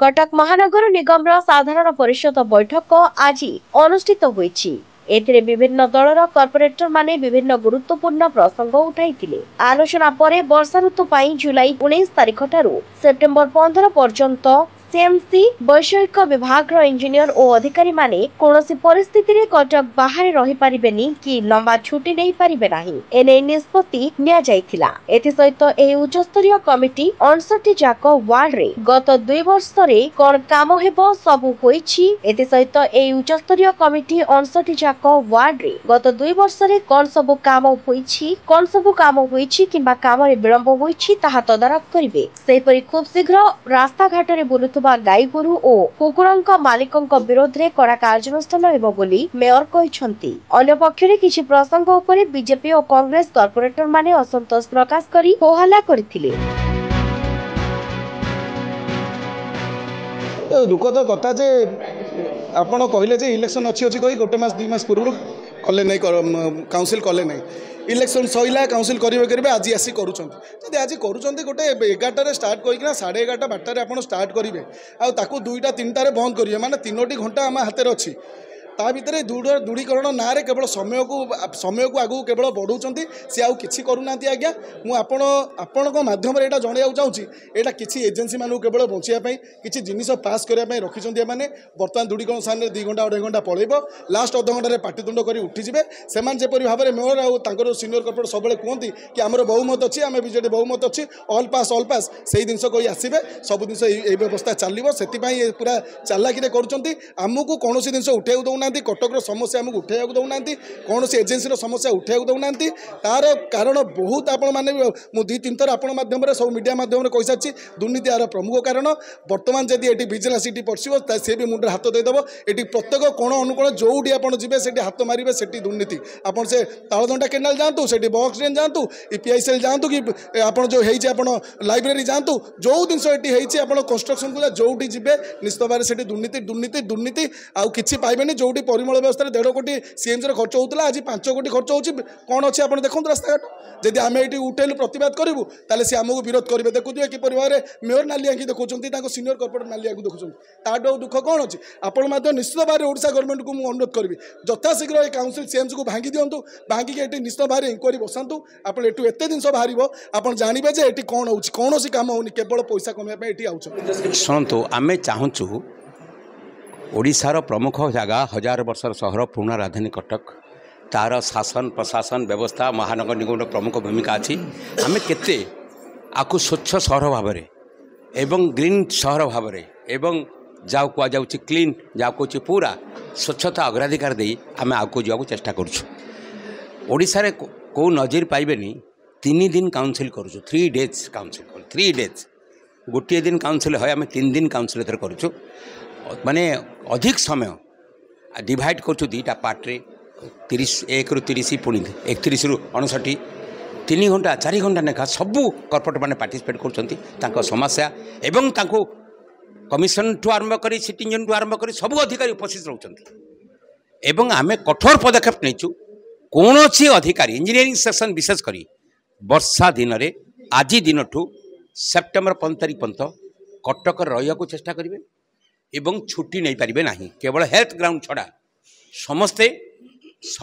कटक महानगर निगम साधारण परिषद बैठक आज अनुष्ठित होईछि। एथिरे विभिन्न दलर कॉर्पोरेटर माने विभिन्न गुरुत्वपूर्ण प्रसंग उठाइथिले। आलोचना परे वर्षा ऋतु पई जुलाई 19 तारिख ठारू सेप्टेम्बर 15 पर्यंत सीएमसी वैषयिक विभाग इंजीनियर और अधिकारी माने कोनोसी परिस्थिति रे कटक बाहर रही परिबेनी कि लंबा छुट्टी नहीं पारिबे नाही एने निष्पत्ति निया जायथिला। एथि सहित एही उच्च स्तरीय कमिटी 59 जाक वार्ड रे गत 2 वर्ष रे कोन काम हेबो सब होईछि। एथि सहित एही उच्च स्तरीय कमिटी 59 जाक वार्ड रे गत 2 वर्ष रे कोन सब काम होईछि किबा काम रे विलंब होईछि ताहा तदारक करिवे। सेपरि खूब शीघ्र रास्ता घाट रे बुलुथु गाई गोरु और कुकुरंक मालिकंक विरोध रे कड़ा कार्यानुष्ठान हेबो बोली मेयर कहिसंती। अन्य पक्षरे किछि प्रसंग उपरे बीजेपी और कांग्रेस कॉर्पोरेटर माने असंतोष प्रकाश करी होहल्ला करथिले। दुखद कथा जे आपण कहले जे इलेक्शन अछि कहि गोटे मास 2 मास पूर्व कले नै काउंसिल कले नै इलेक्शन सैला काउंसिल करेंगे आज आसी करुँच आज करुँच गोटे 11टार स्टार्ट करना 11:30 12टार आप स्टार्ट करेंगे आउ 2टा 3टार बंद करेंगे माने 3टी घंटा आम हाथ में अच्छी ता भर दूरीकरण ना केवल समय को आगू केवल बढ़ाऊँ सी आउ कि करूना आज्ञा मुझे मध्यम जनवाक चाहूँगी यहाँ किसी एजेन्सी मानू केवल बचाई किसी जिनिस पास करने रखिंट मैंने बर्तमान दूरीकरण स्थान 2 घंटा 2.5 घंटा पलैब लास्ट अध घंटे पाटितुंड कर उठिजे से भाव में मेयर और सीनियर कॉर्पोरेट सब कहते कि आमर बहुमत अच्छी आम बीजेडी बहुमत अच्छी ऑल पास से जिन कही आसवे सब जिन व्यवस्था चलो से पूरा चालाकि करमको कौन जिन उठा कटक समस्या आमको उठाइक दौना कौन से एजेन्सी समस्या उठाइक दौना तार कारण बहुत आपण मैंने मुझे 2-3 थर आप सब मीडिया मध्यम कही सारी दुर्नीति यार प्रमुख कारण बर्तमान जब ये विजिलेंस ये पशु सी भी मुंडे हाथ देदेव ये प्रत्येक कोण अनुकोण जो जी से हाथ मारे से दुर्नीति आप तालदंडा केनाल जातु से बक्स ट्रेन जातु PICL जातु कि आप जो लाइब्रेरी जातु जो जिनस आप कंस्ट्रक्शन को जो जी निश्चित भाव से दुर्नीति दुर्नीति दुर्नीति आउ कि पाइबे जो परिमल व्यवस्था 1.5 कोटी सीएमसी खर्च होता आज 5 कोटी खर्च हो कौन अच्छे आप देखो रास्ता घाट जदि आम ये उठेलु प्रतिवाद करूँ ताले सी आमको विरोध करेंगे देखुए कि भाव मेयर नाली आँखि देखुं सीनियर कॉर्पोरेट नाली आँखि देखुं ताठू दुख कौन अच्छी आपण निश्चित भाव में ओडिशा गवर्नमेंट को मुझे अनुरोध करी यथाशीघ्र ये काउंसिल सीएमसी को भांगी दिंतु भांगिक ये निश्चित भाव में इंक्वारी बसातु आप एत जिन बाहर आप जानवे जे ये कौन हो कौन काम होनी केवल पैसा कमाई ये आउ शुणु आम चाहूँ ओडिशार प्रमुख जगह 1000 वर्षर सहर पुराना राजधानी कटक तार शासन प्रशासन व्यवस्था महानगर निगम प्रमुख भूमिका अच्छी आम केते आपको स्वच्छ सहर भाव में एवं ग्रीन सहर भाव में एवं जाओ कह जाऊँ क्लीन जाओ कह पूरा स्वच्छता अग्राधिकार दे आम आगे जावाक चेष्टा करुँ। को नजर पाइबेनी 3 दिन काउंसिल करुँ 3 डेज काउंसिल कर 3 डेज गोटे दिन काउंसिल है आम 3 दिन काउंसिल करुँ माने अधिक समय डिवाइड कर 2टा पार्ट्रे 1 ରୁ 30 पुणी 31 ରୁ 59 3 घंटा 4 घंटा लेखा सबू कॉर्पोरेट मैंने पार्टिसिपेट कर समस्या एवं कमिशन ठू आरंभ कर सिटी इंजन ठू आरंभ कर सबू अधिकारी उपस्थित रहते एवं आम कठोर पदक्षेप नहीं कौन अधिकारी इंजीनियरिंग सेक्शन विशेषकर वर्षा दिन में आज दिन ठू सेप्टेम्बर 15 तारिख पर्यंत कटक रहा चेष्टा करेंगे एवं छुट्टी नहीं पारिबे नहीं केवल हेल्थ ग्राउंड छड़ा समस्ते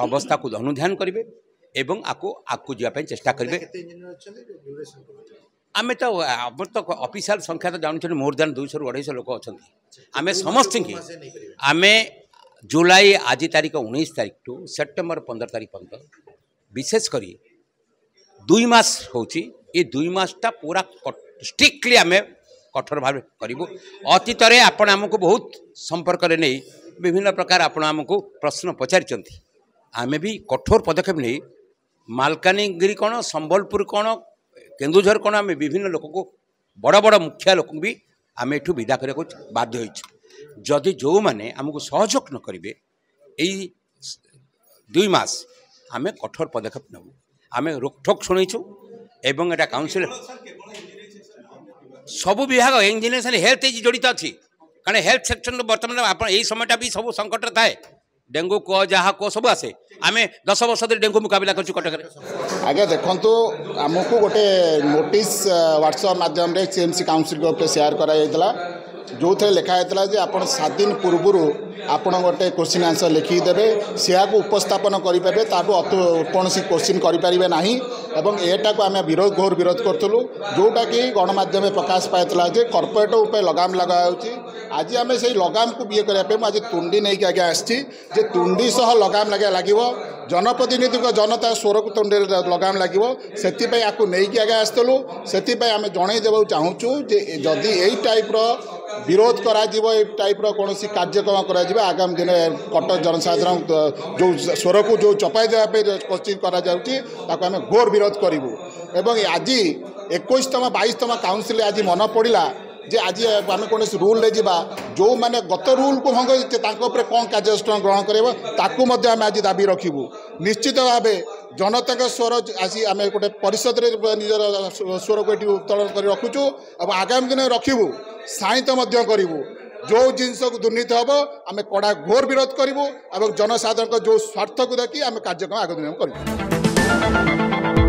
अवस्था को अनुध्यान करेंगे एवं आकु जावाई चेष्टा करेंगे। आम तो ऑफिशियल संख्या तो जानते मोर देन 200-250 लोक अच्छा आम समस्त आम जुलाई आज तारीख 19 तारीख टू सेप्टेम्बर 15 तारीख पर्यंत विशेषकर 2 मास होची ये 2 मासटा पूरा स्ट्रिक्टली आम कठोर भाव करूँ। अतीत आपण आमको बहुत संपर्क नहीं विभिन्न प्रकार आपण आमको प्रश्न पचारि आम भी कठोर पदक्षेप नहीं मालकानगिरी कौन संबलपुर कौन केन्दुझर कौन आम विभिन्न लोक को बड़ बड़ मुखिया लोक भी आम एठू विदा करने बाध्य होइछु। जदि जो मैंने आमको सहयोग न करेंगे यही 2 मास आम कठोर पदक्षेप नबू आम रोकठोक शुणुचु एवं एटा काउंसिल सबू विभाग इंजीनियर हेल्थ जड़ित अच्छी कारण हेल्थ सेक्शन बर्तमान आप समयटा भी सब संकट थाए डेंगू को जहाँ को सब आसे आम 10 वर्ष धरी डेंगू मुकाबला कर कटक आगे देखो आमको गोटे नोटिस व्हाट्सएप माध्यम सीएमसी काउंसिल को शेयर कराइला जो थे लिखाई जे आप 7 दिन पूर्व आपण गोटे क्वेश्चन आंसर लिखिदेवे सिया को उपस्थापन करेंगे कौन क्वेश्चन करेंगे ना एटा को आम विरोध घोर विरोध करूँ जोटा कि गणमाध्यम प्रकाश पाई जे कॉर्पोरेट उपर लगाम लगा आज आम से लगाम को ये करने आज तुंडी नहीं आगे आसी तुंडी सह लगाम लगे जनप्रतिनिधि जनता स्वर को तुंडी लगाम लगे से नहीं आगे आसलु से आम जनईदेव चाहूँ जे जदि यही टाइप विरोध करा टाइप कौन कार्यक्रम करा आगामी दिन कटक जनसाधारण जो स्वर को जो चपाई देवाई कोशिश करा घोर विरोध करूँ एवं आज 21तम 22तम काउंसिल आज मन पड़ा जे आज आम कौन रूल जा जो मैंने गत रूल को भंग कौन कार्यानुष्ठान ग्रहण कर आज दाबी रखू निश्चित भाव जनता का स्वर आसी आम गोटे परिषद निजर स्वर को ये उत्तोलन कर रखुचु और आगामी दिन रखू साइंत करूँ जो जिनस को दुर्नीति हम आम कड़ा घोर विरोध करूँ और जनसाधारण जो स्वार्थ को देखिए आम कार्यक्रम आगामी दिन करूँ।